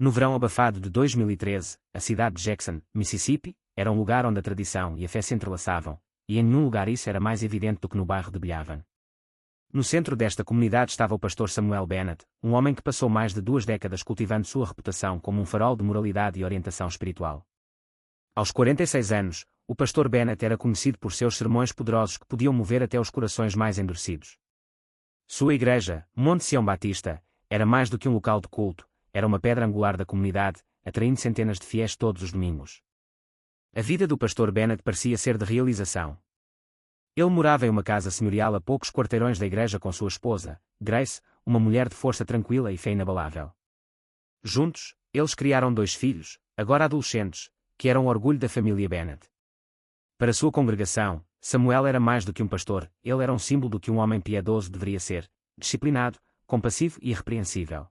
No verão abafado de 2013, a cidade de Jackson, Mississippi, era um lugar onde a tradição e a fé se entrelaçavam, e em nenhum lugar isso era mais evidente do que no bairro de Belhaven. No centro desta comunidade estava o pastor Samuel Bennett, um homem que passou mais de 2 décadas cultivando sua reputação como um farol de moralidade e orientação espiritual. Aos 46 anos, o pastor Bennett era conhecido por seus sermões poderosos que podiam mover até os corações mais endurecidos. Sua igreja, Monte Sião Batista, era mais do que um local de culto, era uma pedra angular da comunidade, atraindo centenas de fiéis todos os domingos. A vida do pastor Bennett parecia ser de realização. Ele morava em uma casa senhorial a poucos quarteirões da igreja com sua esposa, Grace, uma mulher de força tranquila e fé inabalável. Juntos, eles criaram 2 filhos, agora adolescentes, que eram o orgulho da família Bennett. Para sua congregação, Samuel era mais do que um pastor, ele era um símbolo do que um homem piedoso deveria ser, disciplinado, compassivo e irrepreensível.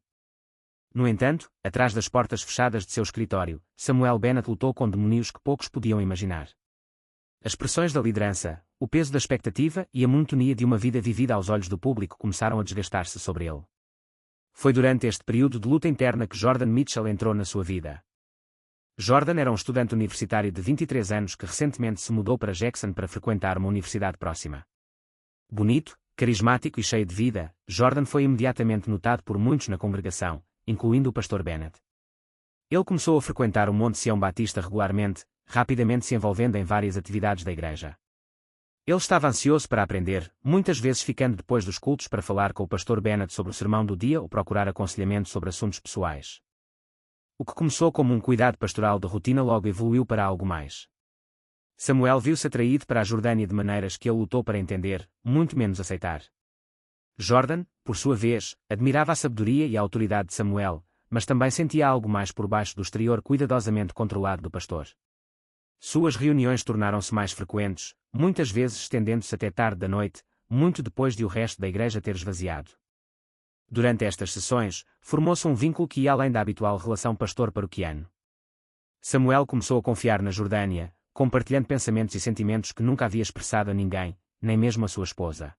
No entanto, atrás das portas fechadas de seu escritório, Samuel Bennett lutou com demónios que poucos podiam imaginar. As pressões da liderança, o peso da expectativa e a monotonia de uma vida vivida aos olhos do público começaram a desgastar-se sobre ele. Foi durante este período de luta interna que Jordan Mitchell entrou na sua vida. Jordan era um estudante universitário de 23 anos que recentemente se mudou para Jackson para frequentar uma universidade próxima. Bonito, carismático e cheio de vida, Jordan foi imediatamente notado por muitos na congregação, incluindo o pastor Bennett. Ele começou a frequentar o Monte Sião Batista regularmente, rapidamente se envolvendo em várias atividades da igreja. Ele estava ansioso para aprender, muitas vezes ficando depois dos cultos para falar com o pastor Bennett sobre o sermão do dia ou procurar aconselhamento sobre assuntos pessoais. O que começou como um cuidado pastoral de rotina logo evoluiu para algo mais. Samuel viu-se atraído para a Jordânia de maneiras que ele lutou para entender, muito menos aceitar. Jordan, por sua vez, admirava a sabedoria e a autoridade de Samuel, mas também sentia algo mais por baixo do exterior cuidadosamente controlado do pastor. Suas reuniões tornaram-se mais frequentes, muitas vezes estendendo-se até tarde da noite, muito depois de o resto da igreja ter esvaziado. Durante estas sessões, formou-se um vínculo que ia além da habitual relação pastor-paroquiano. Samuel começou a confiar na Jordânia, compartilhando pensamentos e sentimentos que nunca havia expressado a ninguém, nem mesmo a sua esposa.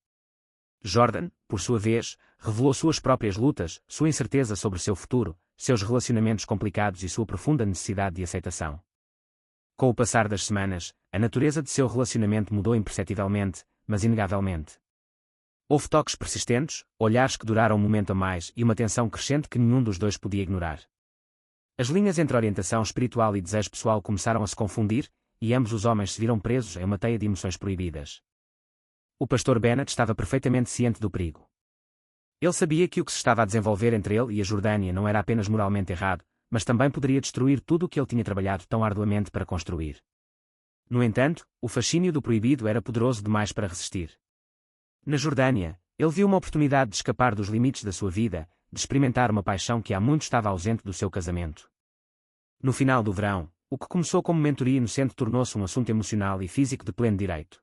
Jordan, por sua vez, revelou suas próprias lutas, sua incerteza sobre seu futuro, seus relacionamentos complicados e sua profunda necessidade de aceitação. Com o passar das semanas, a natureza de seu relacionamento mudou imperceptivelmente, mas inegavelmente. Houve toques persistentes, olhares que duraram um momento a mais e uma tensão crescente que nenhum dos dois podia ignorar. As linhas entre orientação espiritual e desejo pessoal começaram a se confundir, e ambos os homens se viram presos em uma teia de emoções proibidas. O pastor Bennett estava perfeitamente ciente do perigo. Ele sabia que o que se estava a desenvolver entre ele e a Jordânia não era apenas moralmente errado, mas também poderia destruir tudo o que ele tinha trabalhado tão arduamente para construir. No entanto, o fascínio do proibido era poderoso demais para resistir. Na Jordânia, ele viu uma oportunidade de escapar dos limites da sua vida, de experimentar uma paixão que há muito estava ausente do seu casamento. No final do verão, o que começou como mentoria inocente tornou-se um assunto emocional e físico de pleno direito.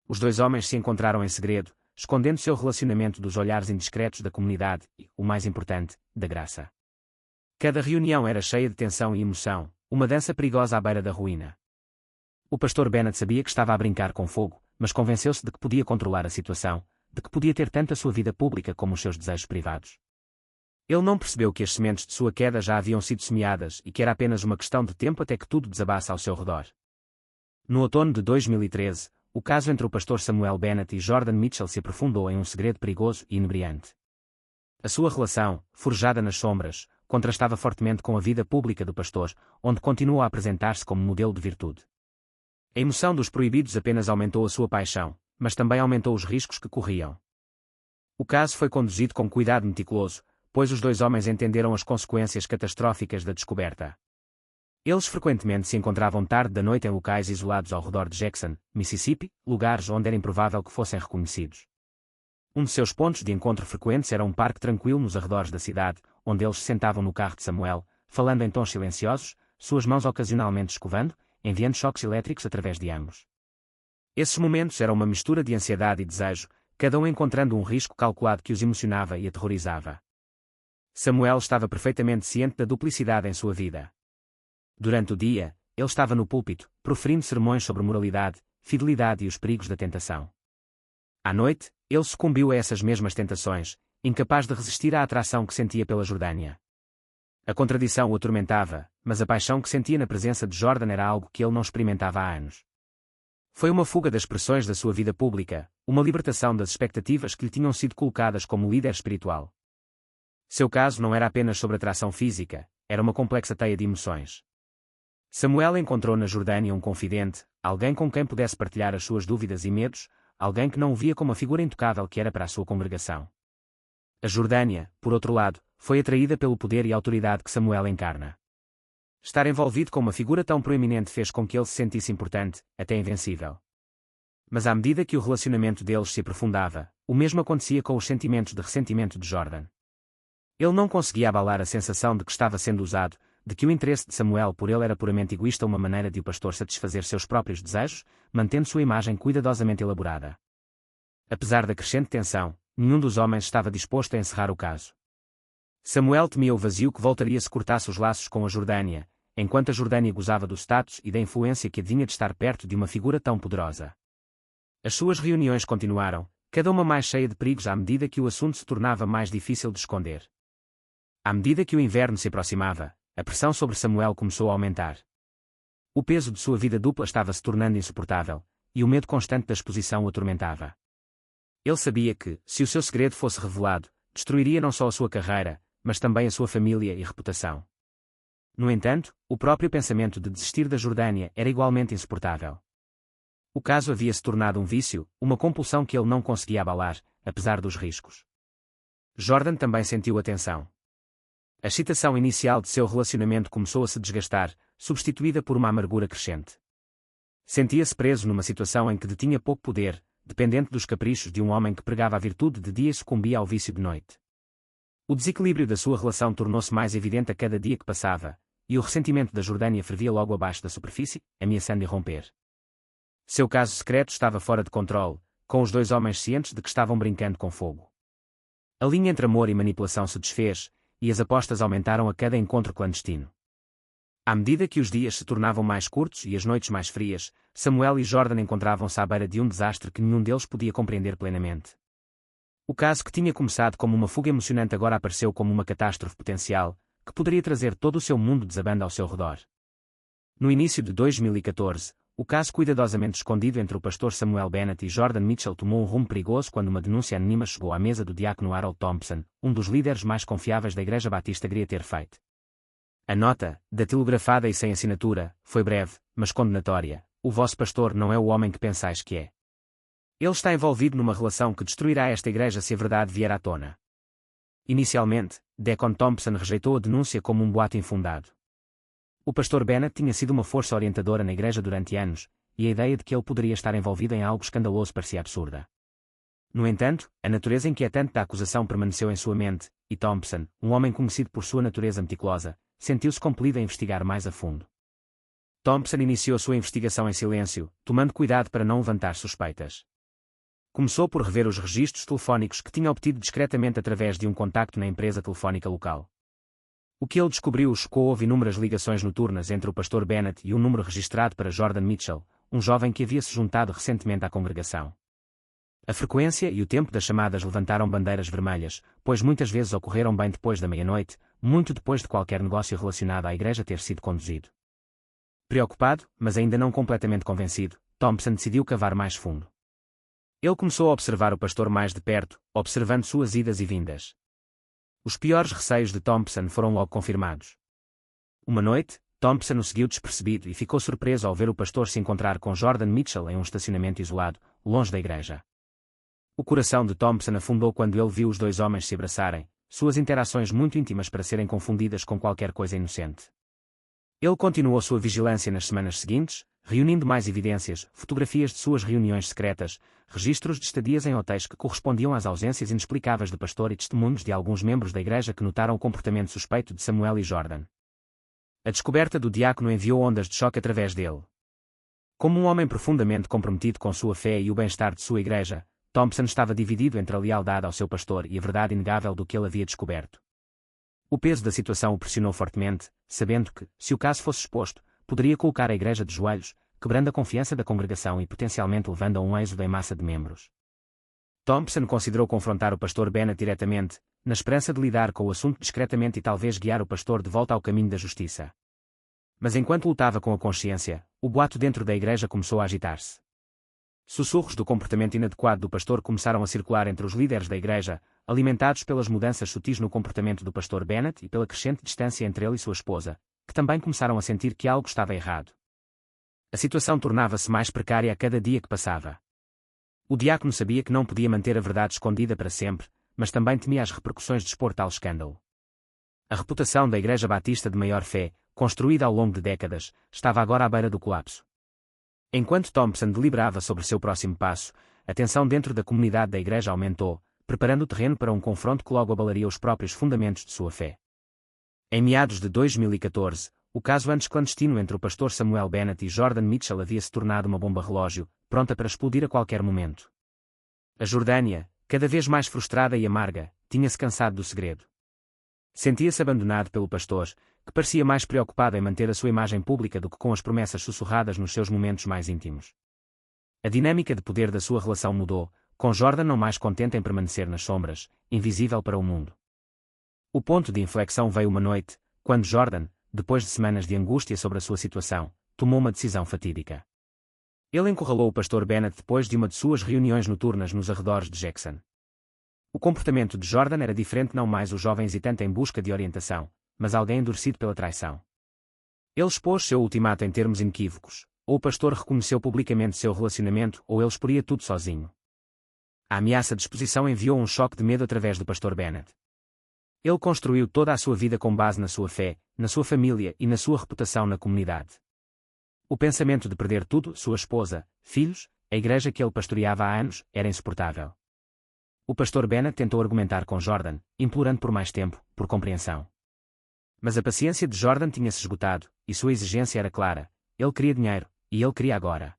Os 2 homens se encontraram em segredo, escondendo seu relacionamento dos olhares indiscretos da comunidade e, o mais importante, da graça. Cada reunião era cheia de tensão e emoção, uma dança perigosa à beira da ruína. O pastor Bennett sabia que estava a brincar com fogo, mas convenceu-se de que podia controlar a situação, de que podia ter tanto a sua vida pública como os seus desejos privados. Ele não percebeu que as sementes de sua queda já haviam sido semeadas e que era apenas uma questão de tempo até que tudo desabasse ao seu redor. No outono de 2013, o caso entre o pastor Samuel Bennett e Jordan Mitchell se aprofundou em um segredo perigoso e inebriante. A sua relação, forjada nas sombras, contrastava fortemente com a vida pública do pastor, onde continuou a apresentar-se como modelo de virtude. A emoção dos proibidos apenas aumentou a sua paixão, mas também aumentou os riscos que corriam. O caso foi conduzido com cuidado meticuloso, pois os 2 homens entenderam as consequências catastróficas da descoberta. Eles frequentemente se encontravam tarde da noite em locais isolados ao redor de Jackson, Mississippi, lugares onde era improvável que fossem reconhecidos. Um de seus pontos de encontro frequentes era um parque tranquilo nos arredores da cidade, onde eles se sentavam no carro de Samuel, falando em tons silenciosos, suas mãos ocasionalmente escovando, enviando choques elétricos através de ambos. Esses momentos eram uma mistura de ansiedade e desejo, cada um encontrando um risco calculado que os emocionava e aterrorizava. Samuel estava perfeitamente ciente da duplicidade em sua vida. Durante o dia, ele estava no púlpito, proferindo sermões sobre moralidade, fidelidade e os perigos da tentação. À noite, ele sucumbiu a essas mesmas tentações, incapaz de resistir à atração que sentia pela Jordânia. A contradição o atormentava, mas a paixão que sentia na presença de Jordan era algo que ele não experimentava há anos. Foi uma fuga das pressões da sua vida pública, uma libertação das expectativas que lhe tinham sido colocadas como líder espiritual. Seu caso não era apenas sobre atração física, era uma complexa teia de emoções. Samuel encontrou na Jordânia um confidente, alguém com quem pudesse partilhar as suas dúvidas e medos, alguém que não o via como a figura intocável que era para a sua congregação. A Jordânia, por outro lado, foi atraída pelo poder e autoridade que Samuel encarna. Estar envolvido com uma figura tão proeminente fez com que ele se sentisse importante, até invencível. Mas à medida que o relacionamento deles se aprofundava, o mesmo acontecia com os sentimentos de ressentimento de Jordan. Ele não conseguia abalar a sensação de que estava sendo usado, de que o interesse de Samuel por ele era puramente egoísta, uma maneira de o pastor satisfazer seus próprios desejos, mantendo sua imagem cuidadosamente elaborada. Apesar da crescente tensão, nenhum dos homens estava disposto a encerrar o caso. Samuel temia o vazio que voltaria se cortasse os laços com a Jordânia, enquanto a Jordânia gozava do status e da influência que adivinha de estar perto de uma figura tão poderosa. As suas reuniões continuaram, cada uma mais cheia de perigos à medida que o assunto se tornava mais difícil de esconder. À medida que o inverno se aproximava, a pressão sobre Samuel começou a aumentar. O peso de sua vida dupla estava se tornando insuportável, e o medo constante da exposição o atormentava. Ele sabia que, se o seu segredo fosse revelado, destruiria não só a sua carreira, mas também a sua família e reputação. No entanto, o próprio pensamento de desistir da Jordânia era igualmente insuportável. O caso havia se tornado um vício, uma compulsão que ele não conseguia abalar, apesar dos riscos. Jordan também sentiu a tensão. A excitação inicial de seu relacionamento começou a se desgastar, substituída por uma amargura crescente. Sentia-se preso numa situação em que detinha pouco poder, dependente dos caprichos de um homem que pregava a virtude de dia e sucumbia ao vício de noite. O desequilíbrio da sua relação tornou-se mais evidente a cada dia que passava, e o ressentimento da Jordânia fervia logo abaixo da superfície, ameaçando irromper. Seu caso secreto estava fora de controle, com os dois homens cientes de que estavam brincando com fogo. A linha entre amor e manipulação se desfez, e as apostas aumentaram a cada encontro clandestino. À medida que os dias se tornavam mais curtos e as noites mais frias, Samuel e Jordan encontravam-se à beira de um desastre que nenhum deles podia compreender plenamente. O caso que tinha começado como uma fuga emocionante agora apareceu como uma catástrofe potencial, que poderia trazer todo o seu mundo desabando ao seu redor. No início de 2014, o caso cuidadosamente escondido entre o pastor Samuel Bennett e Jordan Mitchell tomou um rumo perigoso quando uma denúncia anônima chegou à mesa do diácono Harold Thompson, um dos líderes mais confiáveis da Igreja Batista Greater Faith. A nota, datilografada e sem assinatura, foi breve, mas condenatória: o vosso pastor não é o homem que pensais que é. Ele está envolvido numa relação que destruirá esta igreja se a verdade vier à tona. Inicialmente, Deacon Thompson rejeitou a denúncia como um boato infundado. O pastor Bennett tinha sido uma força orientadora na igreja durante anos, e a ideia de que ele poderia estar envolvido em algo escandaloso parecia absurda. No entanto, a natureza inquietante da acusação permaneceu em sua mente, e Thompson, um homem conhecido por sua natureza meticulosa, sentiu-se compelido a investigar mais a fundo. Thompson iniciou sua investigação em silêncio, tomando cuidado para não levantar suspeitas. Começou por rever os registros telefónicos que tinha obtido discretamente através de um contacto na empresa telefónica local. O que ele descobriu chocou: houve inúmeras ligações noturnas entre o pastor Bennett e um número registrado para Jordan Mitchell, um jovem que havia se juntado recentemente à congregação. A frequência e o tempo das chamadas levantaram bandeiras vermelhas, pois muitas vezes ocorreram bem depois da meia-noite, muito depois de qualquer negócio relacionado à igreja ter sido conduzido. Preocupado, mas ainda não completamente convencido, Thompson decidiu cavar mais fundo. Ele começou a observar o pastor mais de perto, observando suas idas e vindas. Os piores receios de Thompson foram logo confirmados. Uma noite, Thompson o seguiu despercebido e ficou surpreso ao ver o pastor se encontrar com Jordan Mitchell em um estacionamento isolado, longe da igreja. O coração de Thompson afundou quando ele viu os dois homens se abraçarem, suas interações muito íntimas para serem confundidas com qualquer coisa inocente. Ele continuou sua vigilância nas semanas seguintes, reunindo mais evidências, fotografias de suas reuniões secretas, registros de estadias em hotéis que correspondiam às ausências inexplicáveis do pastor e testemunhos de alguns membros da igreja que notaram o comportamento suspeito de Samuel e Jordan. A descoberta do diácono enviou ondas de choque através dele. Como um homem profundamente comprometido com sua fé e o bem-estar de sua igreja, Thompson estava dividido entre a lealdade ao seu pastor e a verdade inegável do que ele havia descoberto. O peso da situação o pressionou fortemente, sabendo que, se o caso fosse exposto, poderia colocar a igreja de joelhos, quebrando a confiança da congregação e potencialmente levando a um êxodo em massa de membros. Thompson considerou confrontar o pastor Bennett diretamente, na esperança de lidar com o assunto discretamente e talvez guiar o pastor de volta ao caminho da justiça. Mas enquanto lutava com a consciência, o boato dentro da igreja começou a agitar-se. Sussurros do comportamento inadequado do pastor começaram a circular entre os líderes da igreja, alimentados pelas mudanças sutis no comportamento do pastor Bennett e pela crescente distância entre ele e sua esposa, que também começaram a sentir que algo estava errado. A situação tornava-se mais precária a cada dia que passava. O diácono sabia que não podia manter a verdade escondida para sempre, mas também temia as repercussões de expor tal escândalo. A reputação da Igreja Batista de Maior Fé, construída ao longo de décadas, estava agora à beira do colapso. Enquanto Thompson deliberava sobre seu próximo passo, a tensão dentro da comunidade da igreja aumentou, preparando o terreno para um confronto que logo abalaria os próprios fundamentos de sua fé. Em meados de 2014, o caso antes clandestino entre o pastor Samuel Bennett e Jordan Mitchell havia se tornado uma bomba relógio, pronta para explodir a qualquer momento. A Jordânia, cada vez mais frustrada e amarga, tinha-se cansado do segredo. Sentia-se abandonado pelo pastor, que parecia mais preocupado em manter a sua imagem pública do que com as promessas sussurradas nos seus momentos mais íntimos. A dinâmica de poder da sua relação mudou, com Jordan não mais contente em permanecer nas sombras, invisível para o mundo. O ponto de inflexão veio uma noite, quando Jordan, depois de semanas de angústia sobre a sua situação, tomou uma decisão fatídica. Ele encurralou o pastor Bennett depois de uma de suas reuniões noturnas nos arredores de Jackson. O comportamento de Jordan era diferente, não mais o jovem hesitante em busca de orientação, mas alguém endurecido pela traição. Ele expôs seu ultimato em termos inequívocos: ou o pastor reconheceu publicamente seu relacionamento ou ele exporia tudo sozinho. A ameaça de exposição enviou um choque de medo através do pastor Bennett. Ele construiu toda a sua vida com base na sua fé, na sua família e na sua reputação na comunidade. O pensamento de perder tudo, sua esposa, filhos, a igreja que ele pastoreava há anos, era insuportável. O pastor Bennett tentou argumentar com Jordan, implorando por mais tempo, por compreensão. Mas a paciência de Jordan tinha-se esgotado, e sua exigência era clara: ele queria dinheiro, e ele queria agora.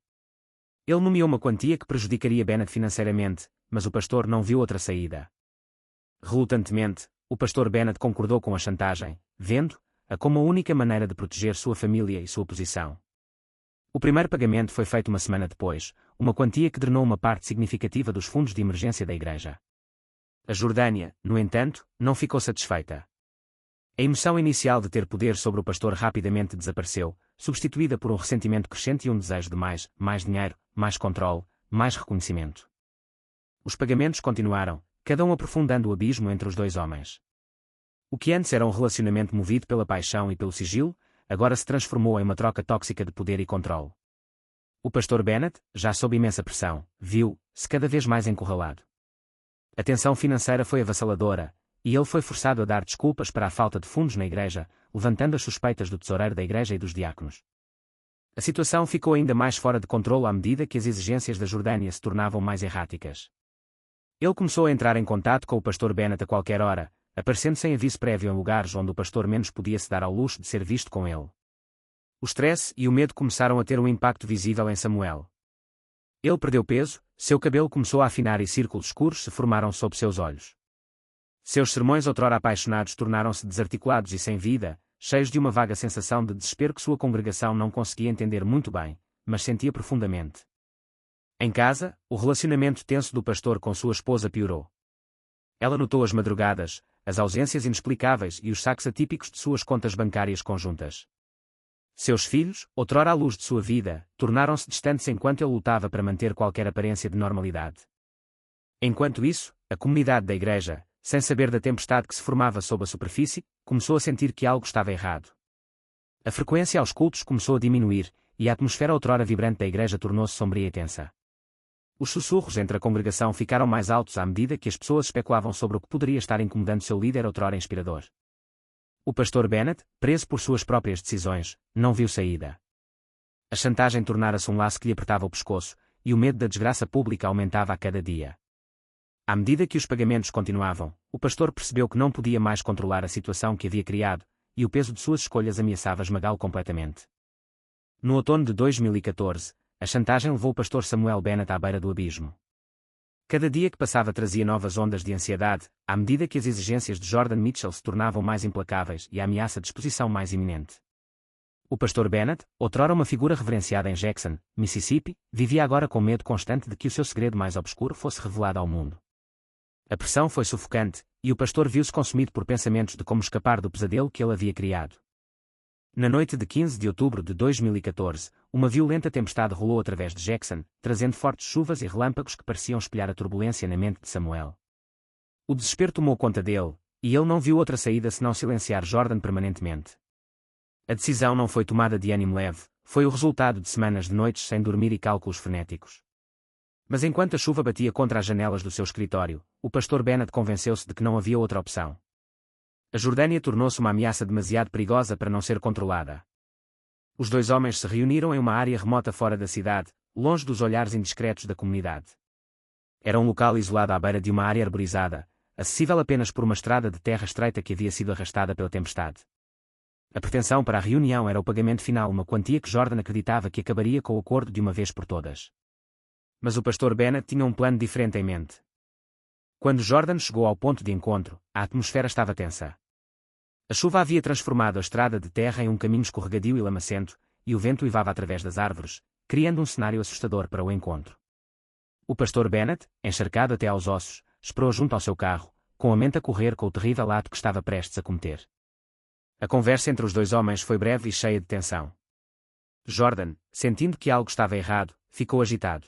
Ele nomeou uma quantia que prejudicaria Bennett financeiramente, mas o pastor não viu outra saída. Relutantemente, o pastor Bennett concordou com a chantagem, vendo-a como a única maneira de proteger sua família e sua posição. O primeiro pagamento foi feito uma semana depois, uma quantia que drenou uma parte significativa dos fundos de emergência da igreja. A Jordânia, no entanto, não ficou satisfeita. A emoção inicial de ter poder sobre o pastor rapidamente desapareceu, substituída por um ressentimento crescente e um desejo de mais dinheiro, mais controle, mais reconhecimento. Os pagamentos continuaram, cada um aprofundando o abismo entre os dois homens. O que antes era um relacionamento movido pela paixão e pelo sigilo, agora se transformou em uma troca tóxica de poder e controle. O pastor Bennett, já sob imensa pressão, viu-se cada vez mais encurralado. A tensão financeira foi avassaladora, e ele foi forçado a dar desculpas para a falta de fundos na igreja, levantando as suspeitas do tesoureiro da igreja e dos diáconos. A situação ficou ainda mais fora de controle à medida que as exigências da Jordânia se tornavam mais erráticas. Ele começou a entrar em contato com o pastor Bennett a qualquer hora, aparecendo sem aviso prévio em lugares onde o pastor menos podia se dar ao luxo de ser visto com ele. O stress e o medo começaram a ter um impacto visível em Samuel. Ele perdeu peso, seu cabelo começou a afinar e círculos escuros se formaram sob seus olhos. Seus sermões outrora apaixonados tornaram-se desarticulados e sem vida, cheios de uma vaga sensação de desespero que sua congregação não conseguia entender muito bem, mas sentia profundamente. Em casa, o relacionamento tenso do pastor com sua esposa piorou. Ela notou as madrugadas, as ausências inexplicáveis e os saques atípicos de suas contas bancárias conjuntas. Seus filhos, outrora a luz de sua vida, tornaram-se distantes enquanto ele lutava para manter qualquer aparência de normalidade. Enquanto isso, a comunidade da igreja, sem saber da tempestade que se formava sob a superfície, começou a sentir que algo estava errado. A frequência aos cultos começou a diminuir, e a atmosfera outrora vibrante da igreja tornou-se sombria e tensa. Os sussurros entre a congregação ficaram mais altos à medida que as pessoas especulavam sobre o que poderia estar incomodando seu líder outrora inspirador. O pastor Bennett, preso por suas próprias decisões, não viu saída. A chantagem tornara-se um laço que lhe apertava o pescoço, e o medo da desgraça pública aumentava a cada dia. À medida que os pagamentos continuavam, o pastor percebeu que não podia mais controlar a situação que havia criado, e o peso de suas escolhas ameaçava esmagá-lo completamente. No outono de 2014, a chantagem levou o pastor Samuel Bennett à beira do abismo. Cada dia que passava trazia novas ondas de ansiedade, à medida que as exigências de Jordan Mitchell se tornavam mais implacáveis e a ameaça de exposição mais iminente. O pastor Bennett, outrora uma figura reverenciada em Jackson, Mississippi, vivia agora com medo constante de que o seu segredo mais obscuro fosse revelado ao mundo. A pressão foi sufocante, e o pastor viu-se consumido por pensamentos de como escapar do pesadelo que ele havia criado. Na noite de 15 de outubro de 2014, uma violenta tempestade rolou através de Jackson, trazendo fortes chuvas e relâmpagos que pareciam espelhar a turbulência na mente de Samuel. O desespero tomou conta dele, e ele não viu outra saída senão silenciar Jordan permanentemente. A decisão não foi tomada de ânimo leve, foi o resultado de semanas de noites sem dormir e cálculos frenéticos. Mas enquanto a chuva batia contra as janelas do seu escritório, o pastor Bennett convenceu-se de que não havia outra opção. A Jordânia tornou-se uma ameaça demasiado perigosa para não ser controlada. Os dois homens se reuniram em uma área remota fora da cidade, longe dos olhares indiscretos da comunidade. Era um local isolado à beira de uma área arborizada, acessível apenas por uma estrada de terra estreita que havia sido arrastada pela tempestade. A pretensão para a reunião era o pagamento final, uma quantia que Jordan acreditava que acabaria com o acordo de uma vez por todas. Mas o pastor Bennett tinha um plano diferente em mente. Quando Jordan chegou ao ponto de encontro, a atmosfera estava tensa. A chuva havia transformado a estrada de terra em um caminho escorregadio e lamacento, e o vento uivava através das árvores, criando um cenário assustador para o encontro. O pastor Bennett, encharcado até aos ossos, esperou junto ao seu carro, com a mente a correr com o terrível ato que estava prestes a cometer. A conversa entre os dois homens foi breve e cheia de tensão. Jordan, sentindo que algo estava errado, ficou agitado.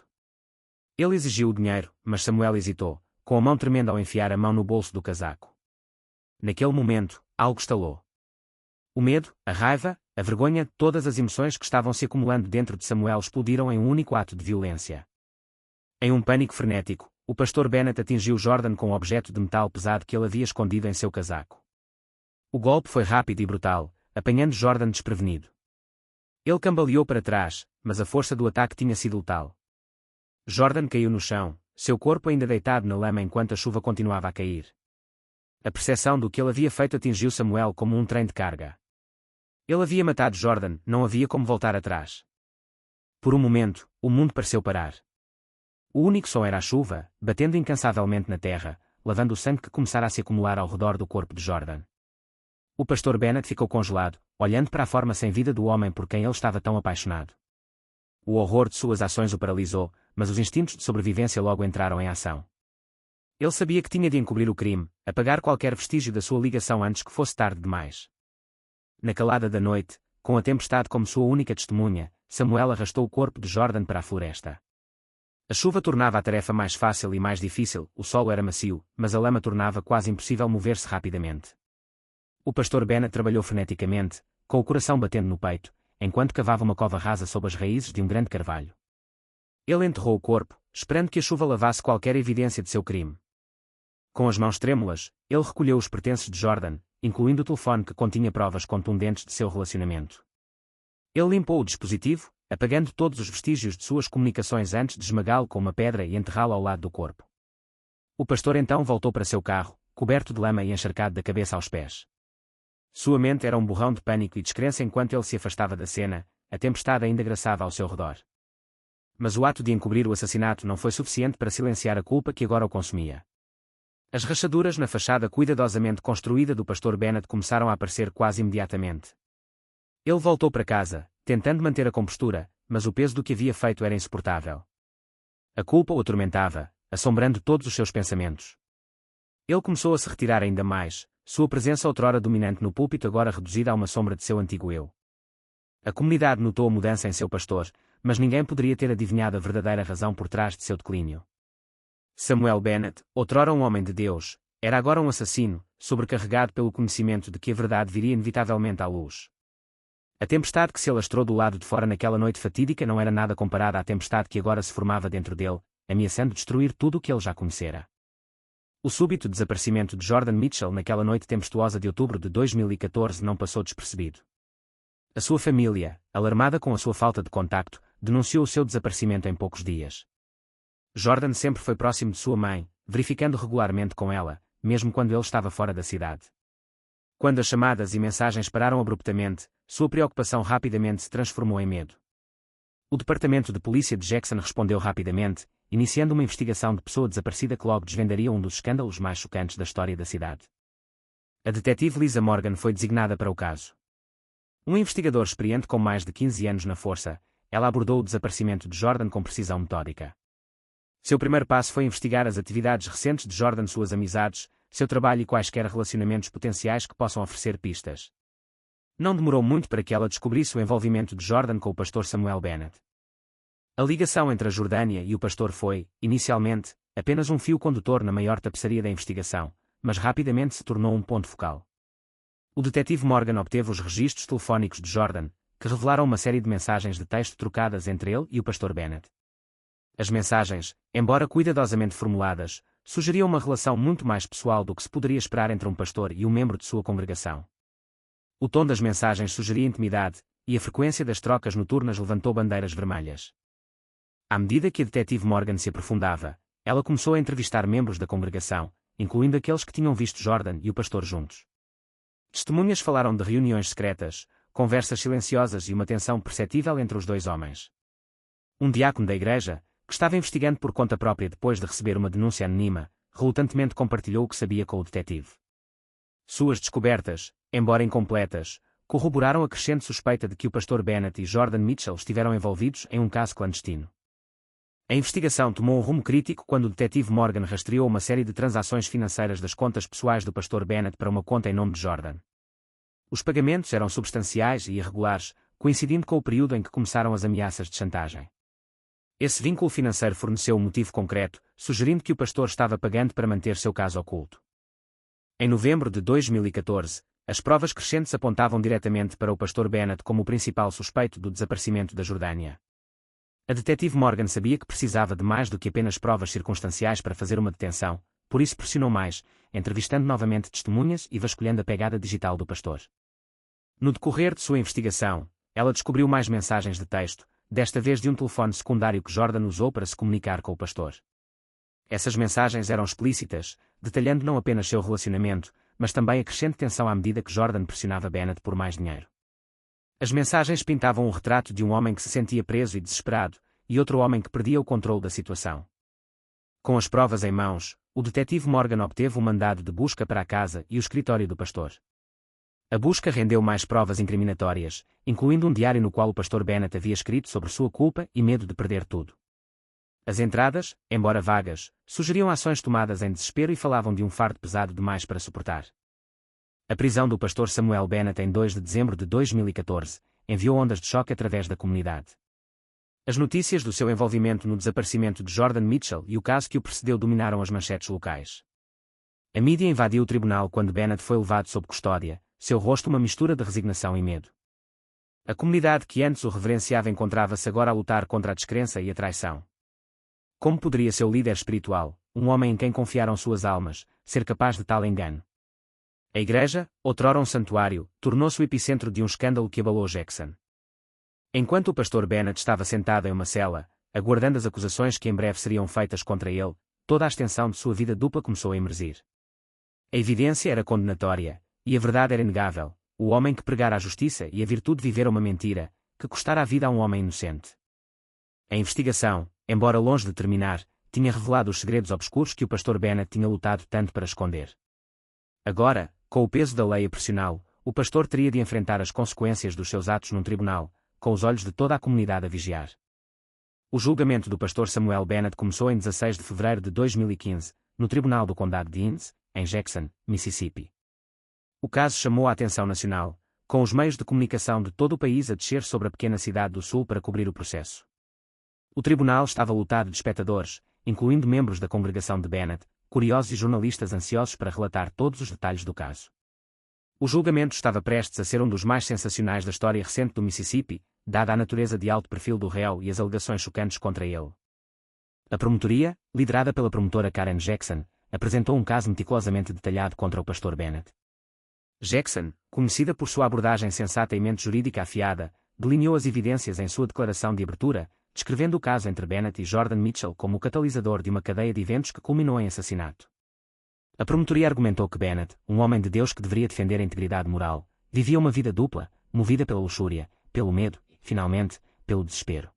Ele exigiu o dinheiro, mas Samuel hesitou, com a mão tremenda ao enfiar a mão no bolso do casaco. Naquele momento, algo estalou. O medo, a raiva, a vergonha, todas as emoções que estavam se acumulando dentro de Samuel explodiram em um único ato de violência. Em um pânico frenético, o pastor Bennett atingiu Jordan com um objeto de metal pesado que ele havia escondido em seu casaco. O golpe foi rápido e brutal, apanhando Jordan desprevenido. Ele cambaleou para trás, mas a força do ataque tinha sido letal. Jordan caiu no chão, seu corpo ainda deitado na lama enquanto a chuva continuava a cair. A percepção do que ele havia feito atingiu Samuel como um trem de carga. Ele havia matado Jordan, não havia como voltar atrás. Por um momento, o mundo pareceu parar. O único som era a chuva, batendo incansavelmente na terra, lavando o sangue que começara a se acumular ao redor do corpo de Jordan. O pastor Bennett ficou congelado, olhando para a forma sem vida do homem por quem ele estava tão apaixonado. O horror de suas ações o paralisou, mas os instintos de sobrevivência logo entraram em ação. Ele sabia que tinha de encobrir o crime, apagar qualquer vestígio da sua ligação antes que fosse tarde demais. Na calada da noite, com a tempestade como sua única testemunha, Samuel arrastou o corpo de Jordan para a floresta. A chuva tornava a tarefa mais fácil e mais difícil, o solo era macio, mas a lama tornava quase impossível mover-se rapidamente. O pastor Bennett trabalhou freneticamente, com o coração batendo no peito, enquanto cavava uma cova rasa sob as raízes de um grande carvalho. Ele enterrou o corpo, esperando que a chuva lavasse qualquer evidência de seu crime. Com as mãos trêmulas, ele recolheu os pertences de Jordan, incluindo o telefone que continha provas contundentes de seu relacionamento. Ele limpou o dispositivo, apagando todos os vestígios de suas comunicações antes de esmagá-lo com uma pedra e enterrá-lo ao lado do corpo. O pastor então voltou para seu carro, coberto de lama e encharcado da cabeça aos pés. Sua mente era um borrão de pânico e descrença enquanto ele se afastava da cena, a tempestade ainda graçava ao seu redor. Mas o ato de encobrir o assassinato não foi suficiente para silenciar a culpa que agora o consumia. As rachaduras na fachada cuidadosamente construída do pastor Bennett começaram a aparecer quase imediatamente. Ele voltou para casa, tentando manter a compostura, mas o peso do que havia feito era insuportável. A culpa o atormentava, assombrando todos os seus pensamentos. Ele começou a se retirar ainda mais, sua presença outrora dominante no púlpito agora reduzida a uma sombra de seu antigo eu. A comunidade notou a mudança em seu pastor, mas ninguém poderia ter adivinhado a verdadeira razão por trás de seu declínio. Samuel Bennett, outrora um homem de Deus, era agora um assassino, sobrecarregado pelo conhecimento de que a verdade viria inevitavelmente à luz. A tempestade que se alastrou do lado de fora naquela noite fatídica não era nada comparada à tempestade que agora se formava dentro dele, ameaçando destruir tudo o que ele já conhecera. O súbito desaparecimento de Jordan Mitchell naquela noite tempestuosa de outubro de 2014 não passou despercebido. A sua família, alarmada com a sua falta de contacto, denunciou o seu desaparecimento em poucos dias. Jordan sempre foi próximo de sua mãe, verificando regularmente com ela, mesmo quando ele estava fora da cidade. Quando as chamadas e mensagens pararam abruptamente, sua preocupação rapidamente se transformou em medo. O Departamento de Polícia de Jackson respondeu rapidamente, iniciando uma investigação de pessoa desaparecida que logo desvendaria um dos escândalos mais chocantes da história da cidade. A detetive Lisa Morgan foi designada para o caso. Um investigador experiente com mais de 15 anos na força, ela abordou o desaparecimento de Jordan com precisão metódica. Seu primeiro passo foi investigar as atividades recentes de Jordan, suas amizades, seu trabalho e quaisquer relacionamentos potenciais que possam oferecer pistas. Não demorou muito para que ela descobrisse o envolvimento de Jordan com o pastor Samuel Bennett. A ligação entre a Jordânia e o pastor foi, inicialmente, apenas um fio condutor na maior tapeçaria da investigação, mas rapidamente se tornou um ponto focal. O detetive Morgan obteve os registros telefónicos de Jordan, que revelaram uma série de mensagens de texto trocadas entre ele e o pastor Bennett. As mensagens, embora cuidadosamente formuladas, sugeriam uma relação muito mais pessoal do que se poderia esperar entre um pastor e um membro de sua congregação. O tom das mensagens sugeria intimidade, e a frequência das trocas noturnas levantou bandeiras vermelhas. À medida que a detetive Morgan se aprofundava, ela começou a entrevistar membros da congregação, incluindo aqueles que tinham visto Jordan e o pastor juntos. Testemunhas falaram de reuniões secretas, conversas silenciosas e uma tensão perceptível entre os dois homens. Um diácono da igreja, que estava investigando por conta própria depois de receber uma denúncia anônima, relutantemente compartilhou o que sabia com o detetive. Suas descobertas, embora incompletas, corroboraram a crescente suspeita de que o pastor Bennett e Jordan Mitchell estiveram envolvidos em um caso clandestino. A investigação tomou um rumo crítico quando o detetive Morgan rastreou uma série de transações financeiras das contas pessoais do pastor Bennett para uma conta em nome de Jordan. Os pagamentos eram substanciais e irregulares, coincidindo com o período em que começaram as ameaças de chantagem. Esse vínculo financeiro forneceu um motivo concreto, sugerindo que o pastor estava pagando para manter seu caso oculto. Em novembro de 2014, as provas crescentes apontavam diretamente para o pastor Bennett como o principal suspeito do desaparecimento da Jordânia. A detetive Morgan sabia que precisava de mais do que apenas provas circunstanciais para fazer uma detenção, por isso pressionou mais, entrevistando novamente testemunhas e vasculhando a pegada digital do pastor. No decorrer de sua investigação, ela descobriu mais mensagens de texto, desta vez de um telefone secundário que Jordan usou para se comunicar com o pastor. Essas mensagens eram explícitas, detalhando não apenas seu relacionamento, mas também a crescente tensão à medida que Jordan pressionava Bennett por mais dinheiro. As mensagens pintavam um retrato de um homem que se sentia preso e desesperado, e outro homem que perdia o controle da situação. Com as provas em mãos, o detetive Morgan obteve um mandado de busca para a casa e o escritório do pastor. A busca rendeu mais provas incriminatórias, incluindo um diário no qual o pastor Bennett havia escrito sobre sua culpa e medo de perder tudo. As entradas, embora vagas, sugeriam ações tomadas em desespero e falavam de um fardo pesado demais para suportar. A prisão do pastor Samuel Bennett em 2 de dezembro de 2014 enviou ondas de choque através da comunidade. As notícias do seu envolvimento no desaparecimento de Jordan Mitchell e o caso que o precedeu dominaram as manchetes locais. A mídia invadiu o tribunal quando Bennett foi levado sob custódia, seu rosto uma mistura de resignação e medo. A comunidade que antes o reverenciava encontrava-se agora a lutar contra a descrença e a traição. Como poderia seu líder espiritual, um homem em quem confiaram suas almas, ser capaz de tal engano? A igreja, outrora um santuário, tornou-se o epicentro de um escândalo que abalou Jackson. Enquanto o pastor Bennett estava sentado em uma cela, aguardando as acusações que em breve seriam feitas contra ele, toda a extensão de sua vida dupla começou a emergir. A evidência era condenatória, e a verdade era inegável: o homem que pregara a justiça e a virtude vivera uma mentira, que custara a vida a um homem inocente. A investigação, embora longe de terminar, tinha revelado os segredos obscuros que o pastor Bennett tinha lutado tanto para esconder. Agora, com o peso da lei a pressioná-lo, o pastor teria de enfrentar as consequências dos seus atos num tribunal, com os olhos de toda a comunidade a vigiar. O julgamento do pastor Samuel Bennett começou em 16 de fevereiro de 2015, no Tribunal do Condado de Innes, em Jackson, Mississippi. O caso chamou a atenção nacional, com os meios de comunicação de todo o país a descer sobre a pequena cidade do sul para cobrir o processo. O tribunal estava lotado de espectadores, incluindo membros da congregação de Bennett, curiosos e jornalistas ansiosos para relatar todos os detalhes do caso. O julgamento estava prestes a ser um dos mais sensacionais da história recente do Mississippi, dada a natureza de alto perfil do réu e as alegações chocantes contra ele. A promotoria, liderada pela promotora Karen Jackson, apresentou um caso meticulosamente detalhado contra o pastor Bennett. Jackson, conhecida por sua abordagem sensata e mente jurídica afiada, delineou as evidências em sua declaração de abertura, descrevendo o caso entre Bennett e Jordan Mitchell como o catalisador de uma cadeia de eventos que culminou em assassinato. A promotoria argumentou que Bennett, um homem de Deus que deveria defender a integridade moral, vivia uma vida dupla, movida pela luxúria, pelo medo e, finalmente, pelo desespero.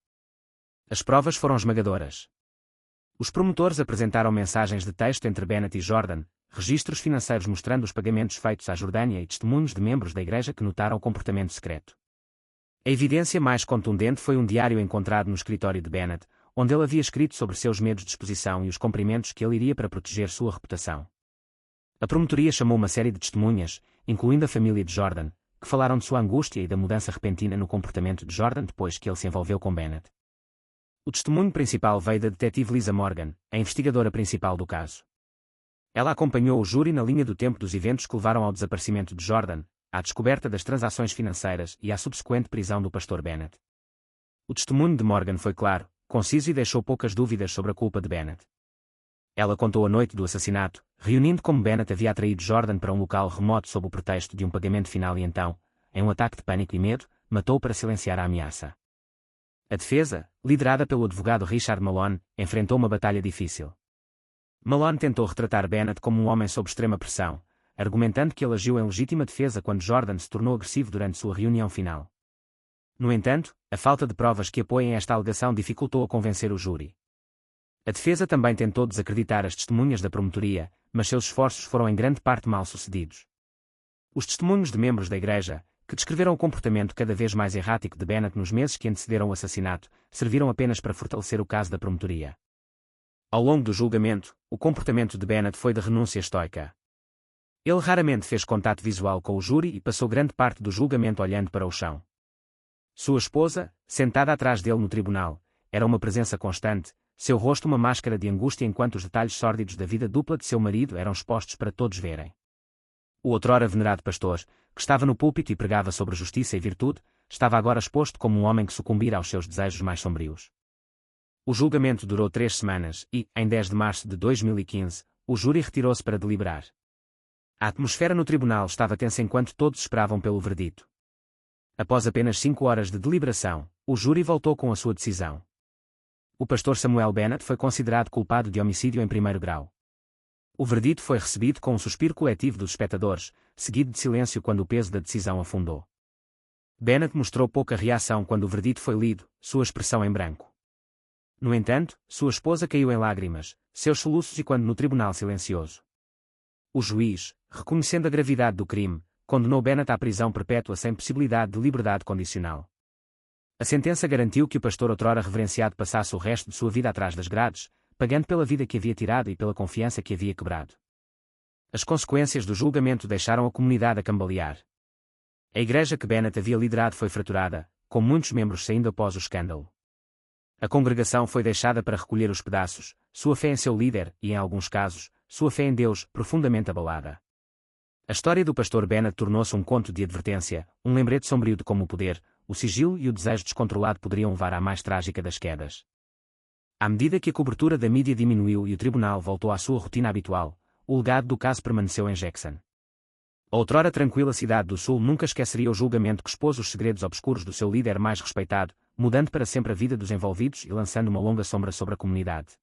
As provas foram esmagadoras. Os promotores apresentaram mensagens de texto entre Bennett e Jordan, registros financeiros mostrando os pagamentos feitos à Jordânia e testemunhos de membros da igreja que notaram o comportamento secreto. A evidência mais contundente foi um diário encontrado no escritório de Bennett, onde ele havia escrito sobre seus medos de exposição e os cumprimentos que ele iria para proteger sua reputação. A promotoria chamou uma série de testemunhas, incluindo a família de Jordan, que falaram de sua angústia e da mudança repentina no comportamento de Jordan depois que ele se envolveu com Bennett. O testemunho principal veio da detetive Lisa Morgan, a investigadora principal do caso. Ela acompanhou o júri na linha do tempo dos eventos que levaram ao desaparecimento de Jordan, à descoberta das transações financeiras e à subsequente prisão do pastor Bennett. O testemunho de Morgan foi claro, conciso e deixou poucas dúvidas sobre a culpa de Bennett. Ela contou a noite do assassinato, reunindo como Bennett havia atraído Jordan para um local remoto sob o pretexto de um pagamento final e então, em um ataque de pânico e medo, matou para silenciar a ameaça. A defesa, liderada pelo advogado Richard Malone, enfrentou uma batalha difícil. Malone tentou retratar Bennett como um homem sob extrema pressão, argumentando que ele agiu em legítima defesa quando Jordan se tornou agressivo durante sua reunião final. No entanto, a falta de provas que apoiem esta alegação dificultou a convencer o júri. A defesa também tentou desacreditar as testemunhas da promotoria, mas seus esforços foram em grande parte mal-sucedidos. Os testemunhos de membros da igreja, que descreveram o comportamento cada vez mais errático de Bennett nos meses que antecederam o assassinato, serviram apenas para fortalecer o caso da promotoria. Ao longo do julgamento, o comportamento de Bennett foi de renúncia estoica. Ele raramente fez contato visual com o júri e passou grande parte do julgamento olhando para o chão. Sua esposa, sentada atrás dele no tribunal, era uma presença constante, seu rosto uma máscara de angústia enquanto os detalhes sórdidos da vida dupla de seu marido eram expostos para todos verem. O outrora venerado pastor, que estava no púlpito e pregava sobre justiça e virtude, estava agora exposto como um homem que sucumbira aos seus desejos mais sombrios. O julgamento durou 3 semanas e, em 10 de março de 2015, o júri retirou-se para deliberar. A atmosfera no tribunal estava tensa enquanto todos esperavam pelo verdito. Após apenas 5 horas de deliberação, o júri voltou com a sua decisão. O pastor Samuel Bennett foi considerado culpado de homicídio em primeiro grau. O verdito foi recebido com um suspiro coletivo dos espectadores, seguido de silêncio quando o peso da decisão afundou. Bennett mostrou pouca reação quando o verdito foi lido, sua expressão em branco. No entanto, sua esposa caiu em lágrimas, seus soluços e quando no tribunal silencioso. O juiz, reconhecendo a gravidade do crime, condenou Bennett à prisão perpétua sem possibilidade de liberdade condicional. A sentença garantiu que o pastor outrora reverenciado passasse o resto de sua vida atrás das grades, pagando pela vida que havia tirado e pela confiança que havia quebrado. As consequências do julgamento deixaram a comunidade a cambalear. A igreja que Bennett havia liderado foi fraturada, com muitos membros saindo após o escândalo. A congregação foi deixada para recolher os pedaços, sua fé em seu líder e, em alguns casos, sua fé em Deus, profundamente abalada. A história do pastor Bennett tornou-se um conto de advertência, um lembrete sombrio de como o poder, o sigilo e o desejo descontrolado poderiam levar à mais trágica das quedas. À medida que a cobertura da mídia diminuiu e o tribunal voltou à sua rotina habitual, o legado do caso permaneceu em Jackson. A outrora tranquila cidade do Sul nunca esqueceria o julgamento que expôs os segredos obscuros do seu líder mais respeitado, mudando para sempre a vida dos envolvidos e lançando uma longa sombra sobre a comunidade.